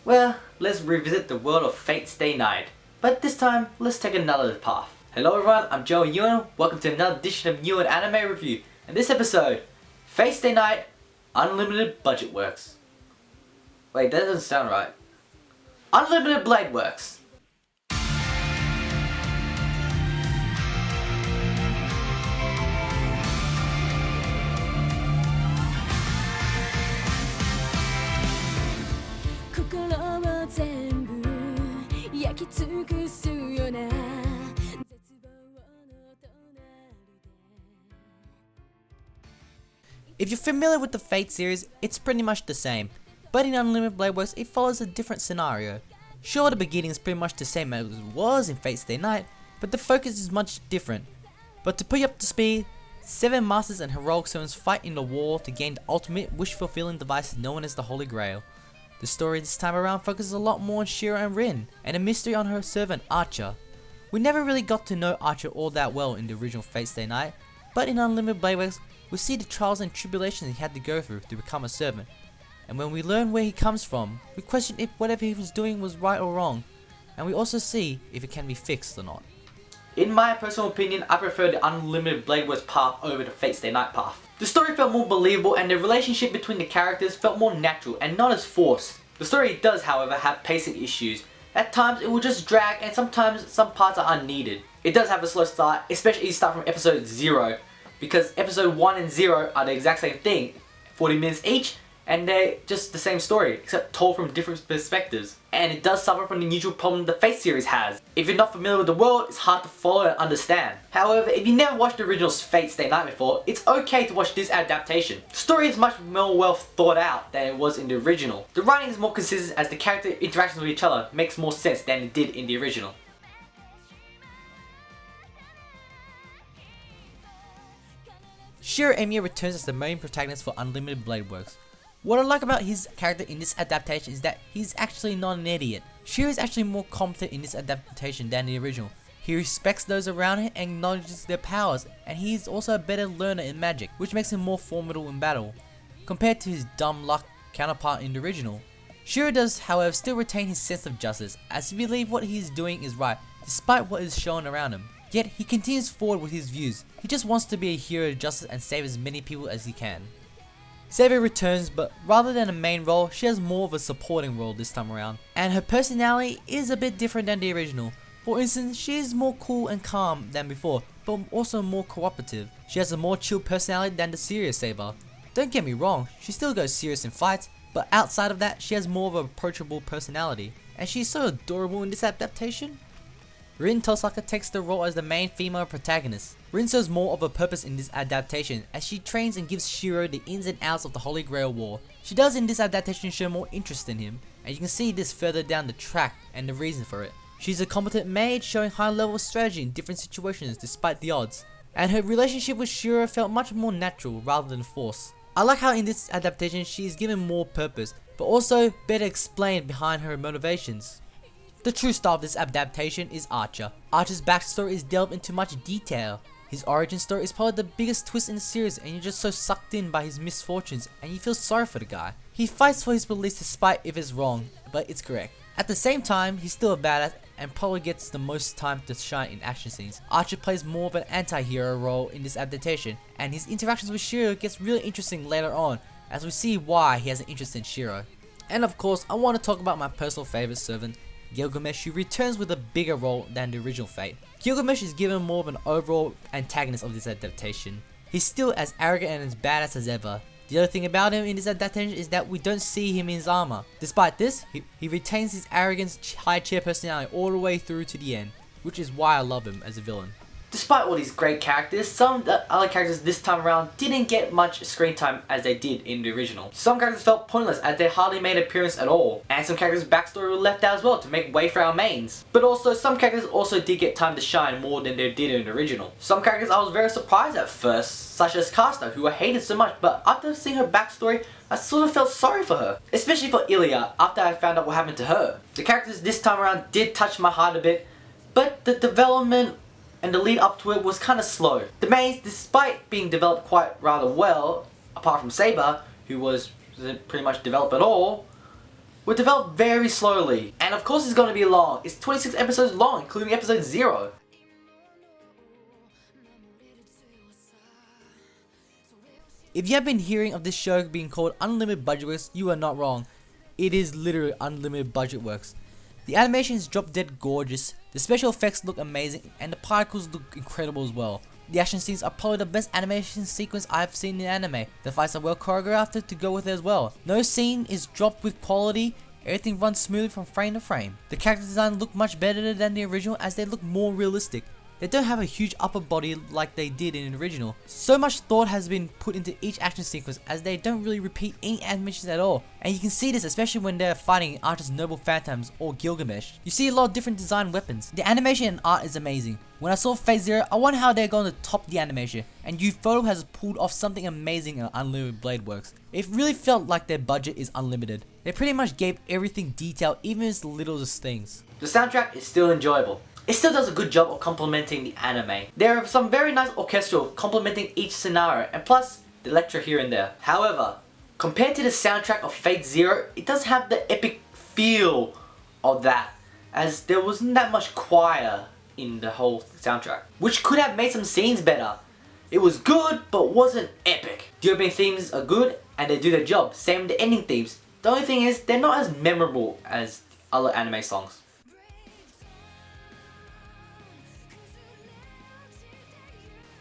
Well, let's revisit the world of Fate Stay Night. But this time, let's take another path. Hello everyone, I'm Joe Newin. Welcome to another edition of Newin Anime Review. In this episode, Fate Stay Night, Unlimited Budget Works. Wait, that doesn't sound right. Unlimited Blade Works. If you're familiar with the Fate series, it's pretty much the same, but in Unlimited Blade Works it follows a different scenario. Sure, the beginning is pretty much the same as it was in Fate Stay Night, but the focus is much different. But to put you up to speed, 7 masters and heroic servants fight in the war to gain the ultimate wish-fulfilling device known as the Holy Grail. The story this time around focuses a lot more on Shiro and Rin, and a mystery on her servant Archer. We never really got to know Archer all that well in the original Fate Stay Night, but in Unlimited Blade Works, we see the trials and tribulations he had to go through to become a servant. And when we learn where he comes from, we question if whatever he was doing was right or wrong, and we also see if it can be fixed or not. In my personal opinion, I prefer the Unlimited Blade Works path over the Fate Stay Night path. The story felt more believable and the relationship between the characters felt more natural and not as forced. The story does, however, have pacing issues. At times it will just drag and sometimes some parts are unneeded. It does have a slow start, especially start from episode 0. Because episode 1 and 0 are the exact same thing, 40 minutes each, and they're just the same story, except told from different perspectives. And it does suffer from the usual problem the Fate series has. If you're not familiar with the world, it's hard to follow and understand. However, if you never watched the original Fate Stay Night before, it's okay to watch this adaptation. The story is much more well thought out than it was in the original. The writing is more consistent as the character interactions with each other makes more sense than it did in the original. Shiro Emiya returns as the main protagonist for Unlimited Blade Works. What I like about his character in this adaptation is that he's actually not an idiot. Shiro is actually more competent in this adaptation than the original. He respects those around him and acknowledges their powers, and he is also a better learner in magic, which makes him more formidable in battle, compared to his dumb luck counterpart in the original. Shiro does, however, still retain his sense of justice, as he believes what he is doing is right, despite what is shown around him. Yet, he continues forward with his views. He just wants to be a hero of justice and save as many people as he can. Saber returns, but rather than a main role, she has more of a supporting role this time around. And her personality is a bit different than the original. For instance, she is more cool and calm than before, but also more cooperative. She has a more chill personality than the serious Saber. Don't get me wrong, she still goes serious in fights, but outside of that, she has more of an approachable personality. And she's so adorable in this adaptation. Rin Tosaka takes the role as the main female protagonist. Rin serves more of a purpose in this adaptation as she trains and gives Shiro the ins and outs of the Holy Grail War. She does in this adaptation show more interest in him, and you can see this further down the track and the reason for it. She's a competent mage showing high level of strategy in different situations despite the odds, and her relationship with Shiro felt much more natural rather than forced. I like how in this adaptation she is given more purpose, but also better explained behind her motivations. The true star of this adaptation is Archer. Archer's backstory is delved into much detail. His origin story is probably the biggest twist in the series, and you're just so sucked in by his misfortunes and you feel sorry for the guy. He fights for his beliefs despite if it's wrong, but it's correct. At the same time, he's still a badass and probably gets the most time to shine in action scenes. Archer plays more of an anti-hero role in this adaptation, and his interactions with Shiro gets really interesting later on as we see why he has an interest in Shiro. And of course, I want to talk about my personal favorite servant, Gilgamesh, who returns with a bigger role than the original Fate. Gilgamesh is given more of an overall antagonist of this adaptation. He's still as arrogant and as badass as ever. The other thing about him in this adaptation is that we don't see him in his armor. Despite this, he retains his arrogance, high chair personality all the way through to the end, which is why I love him as a villain. Despite all these great characters, some of the other characters this time around didn't get much screen time as they did in the original. Some characters felt pointless as they hardly made an appearance at all, and some characters' backstory were left out as well to make way for our mains. But also, some characters also did get time to shine more than they did in the original. Some characters I was very surprised at first, such as Casta, who I hated so much, but after seeing her backstory, I sort of felt sorry for her. Especially for Ilya, after I found out what happened to her. The characters this time around did touch my heart a bit, but the development and the lead up to it was kind of slow. The mains, despite being developed quite rather well, apart from Saber, who was pretty much developed at all, were developed very slowly. And of course it's going to be long. It's 26 episodes long, including episode 0. If you have been hearing of this show being called Unlimited Budget Works, you are not wrong. It is literally Unlimited Budget Works. The animation is drop dead gorgeous, the special effects look amazing, and the particles look incredible as well. The action scenes are probably the best animation sequence I've seen in anime. The fights are well choreographed to go with it as well. No scene is dropped with quality, everything runs smoothly from frame to frame. The character design look much better than the original as they look more realistic. They don't have a huge upper body like they did in the original. So much thought has been put into each action sequence as they don't really repeat any animations at all. And you can see this especially when they're fighting Archer's Noble Phantoms or Gilgamesh. You see a lot of different design weapons. The animation and art is amazing. When I saw Phase Zero, I wonder how they're going to top the animation. And Ufotable has pulled off something amazing in Unlimited Blade Works. It really felt like their budget is unlimited. They pretty much gave everything detail, even as the littlest things. The soundtrack is still enjoyable. It still does a good job of complementing the anime. There are some very nice orchestral complementing each scenario, and plus the lecture here and there. However, compared to the soundtrack of Fate Zero, it does have the epic feel of that, as there wasn't that much choir in the whole soundtrack, which could have made some scenes better. It was good, but wasn't epic. The opening themes are good, and they do their job. Same with the ending themes. The only thing is, they're not as memorable as other anime songs.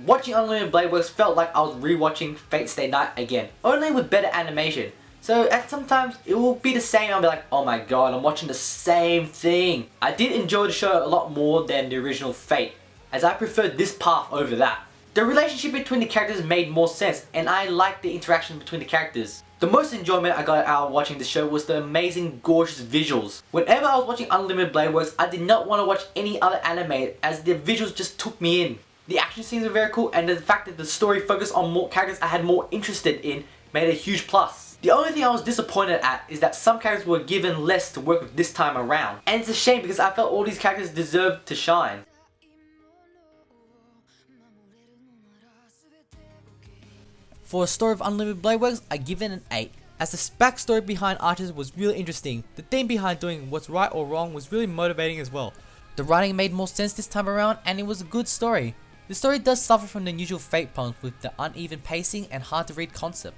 Watching Unlimited Blade Works felt like I was rewatching Fate Stay Night again, only with better animation. So at sometimes it will be the same, I'll be like, oh my god, I'm watching the same thing. I did enjoy the show a lot more than the original Fate, as I preferred this path over that. The relationship between the characters made more sense, and I liked the interaction between the characters. The most enjoyment I got out of watching this show was the amazing, gorgeous visuals. Whenever I was watching Unlimited Blade Works, I did not want to watch any other anime, as the visuals just took me in. The action scenes were very cool, and the fact that the story focused on more characters I had more interested in made a huge plus. The only thing I was disappointed at is that some characters were given less to work with this time around. And it's a shame because I felt all these characters deserved to shine. For a story of Unlimited Blade Works, I give it an 8. As the backstory behind Archers was really interesting, the theme behind doing what's right or wrong was really motivating as well. The writing made more sense this time around, and it was a good story. The story does suffer from the usual Fate problems with the uneven pacing and hard to read concept.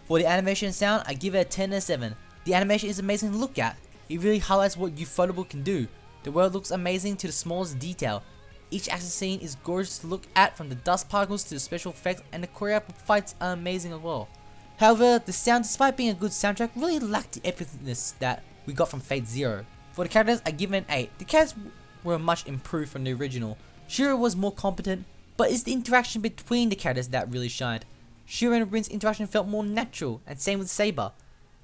For the animation and sound, I give it a 10 and a 7. The animation is amazing to look at. It really highlights what Ufotable can do. The world looks amazing to the smallest detail. Each action scene is gorgeous to look at, from the dust particles to the special effects, and the choreographed fights are amazing as well. However, the sound, despite being a good soundtrack, really lacked the epicness that we got from Fate Zero. For the characters, I give it an 8. The characters were much improved from the original. Shiro was more competent, but it's the interaction between the characters that really shined. Shiro and Rin's interaction felt more natural, and same with Saber.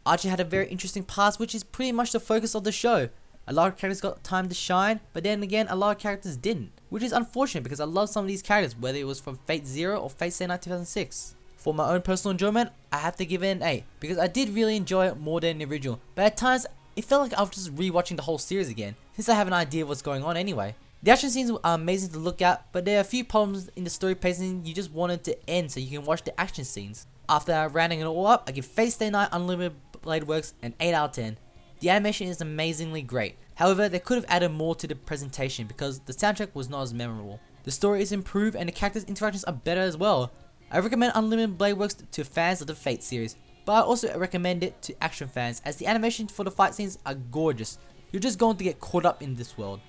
Archer had a very interesting past, which is pretty much the focus of the show. A lot of characters got time to shine, but then again a lot of characters didn't, which is unfortunate because I love some of these characters, whether it was from Fate Zero or Fate Stay Night 2006. For my own personal enjoyment, I have to give it an 8, because I did really enjoy it more than the original, but at times it felt like I was just rewatching the whole series again, since I have an idea of what's going on anyway. The action scenes are amazing to look at, but there are a few problems in the story pacing. You just want it to end so you can watch the action scenes. After rounding it all up, I give Fate Stay Night Unlimited Blade Works an 8 out of 10. The animation is amazingly great. However, they could have added more to the presentation because the soundtrack was not as memorable. The story is improved and the characters' interactions are better as well. I recommend Unlimited Blade Works to fans of the Fate series, but I also recommend it to action fans as the animation for the fight scenes are gorgeous. You're just going to get caught up in this world.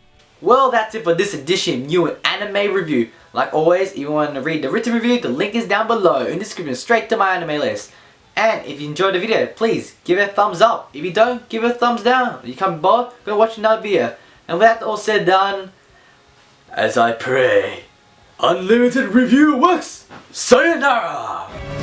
Well, that's it for this edition of Newin Anime Review. Like always, if you want to read the written review, the link is down below in the description straight to my anime list. And if you enjoyed the video, please give it a thumbs up. If you don't, give it a thumbs down. If you can't bother, go watch another video. And with that all said and done, as I pray, Unlimited Review works! Sayonara!